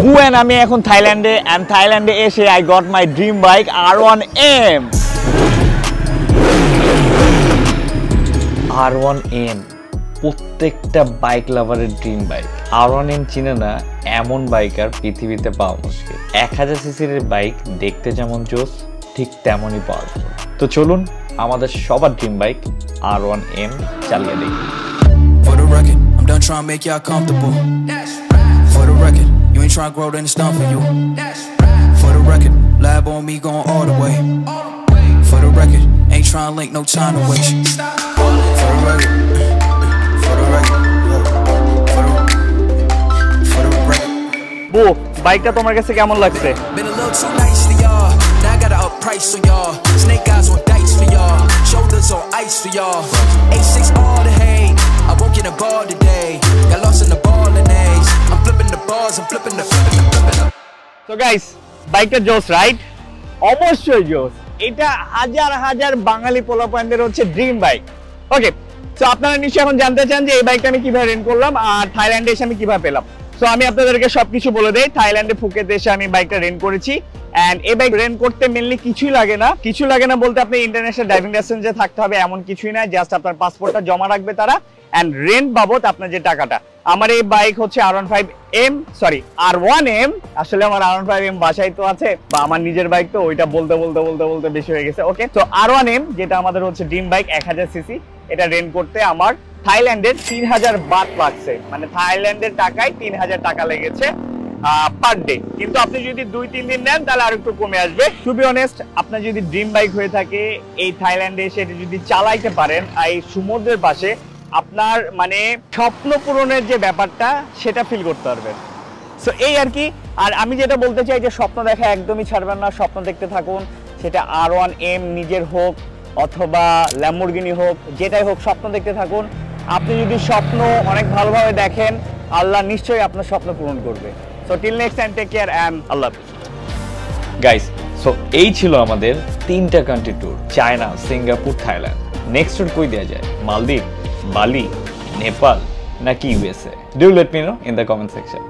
বুয়েন আমি এখন থাইল্যান্ডে, এন্ড থাইল্যান্ডে এসে I got my dream bike R1M। R1M প্রত্যেকটা বাইক লাভারের ড্রিম বাইক। R1M চিনে না এমন বাইকার পৃথিবীতে পাওয়া মুশকিল। 1000 সিসির বাইক দেখতে যেমন জোস, ঠিক তেমনই পাওয়ারফুল। তো চলুন আমাদের সবার ড্রিম বাইক R1M চালিয়ে দেখি। For the record, I'm done trying to make y'all comfortable. For the record, you ain't trying to grow, then it's done for you. For the record, lab on me going all the way. For the record, ain't trying to link, no time to waste. For the record, for the record, for the record. বো, বাইকটা তোমার কাছে কেমন লাগছে? Been a little too nice for y'all. Now I gotta up price on y'all. Snake eyes on dice for y'all. Shoulders on ice for y'all. A6 all the hate. I won't get a ball today. Got lost in the ball and A's. I'm flipping the bars, I'm flipping the. So guys, বাইকটা জোস right? অবশ্যই জোস। এটা হাজার হাজার বাঙালি পোলাপানদের হচ্ছে dream bike. ওকে, so আপনারা নিশ্চয়ই এখন জানতে চান যে এই বাইকটা আমি কিভাবে রেন্ট করলাম আর থাইল্যান্ডে এসে আমি কিভাবে পেলাম। সো আমি আপনাদেরকে সবকিছু বলে দেই। থাইল্যান্ডে ফুকেতে এসে আমি বাইকটা রেন্ট করেছি, এন্ড এই বাইক রেন্ট করতে মেনলি কিছুই লাগে না। কিছু লাগে না বলতে আপনি ইন্টারন্যাশনাল ড্রাইভিং লাইসেন্সে থাকতে হবে এমন কিছুই না, জাস্ট আপনার পাসপোর্টটা জমা রাখবে তারা, এন্ড রেন্ট বাবদ আপনার যে টাকাটা। আমার এই বাইক হচ্ছে R1M। আসলে আমার R15M বাসায় তো আছে, বা আমার নিজের বাইক তো, ওইটা বলতে বলতে বলতে বলতে বেশি হয়ে গেছে। ওকে, তো R1M যেটা আমাদের হচ্ছে ড্রিম বাইক 1000 সিসি, এটা রেন্ট করতে আমার থাইল্যান্ডের 3000 বাত লাগছে, মানে থাইল্যান্ডের টাকায় 3000 টাকা লেগেছে পার ডে। কিন্তু আপনি যদি 2-3 দিন নেন তাহলে আর একটু কমে আসবে। টু বি অনেস্ট, আপনার যদি ড্রিম বাইক হয়ে থাকে এই থাইল্যান্ডে এসে এটা যদি চালাইতে পারেন এই সমুদ্রের পাশে, আপনার মানে স্বপ্ন পূরণের যে ব্যাপারটা সেটা ফিল করতে পারবেন। সো এই আর কি। আর আমি যেটা বলতে চাই যে স্বপ্ন দেখা একদমই ছাড়বেন না, স্বপ্ন দেখতে থাকুন। সেটা R1M নিজের হোক অথবা ল্যাম্বরগিনি হোক, যেটাই হোক, স্বপ্ন দেখতে থাকুন। আপনি যদি স্বপ্ন অনেক ভালোভাবে দেখেন, আল্লাহ নিশ্চয়ই আপনার স্বপ্ন পূরণ করবে। So till next time, take care and আল্লাহ হাফেজ গাইস। সো এই ছিল আমাদের 3টা country tour, China, Singapore, Thailand. Next tour কই দেওয়া যায়? মালদ্বীপ, বালি, নেপাল নাকি USA? Do let me know in the comment section.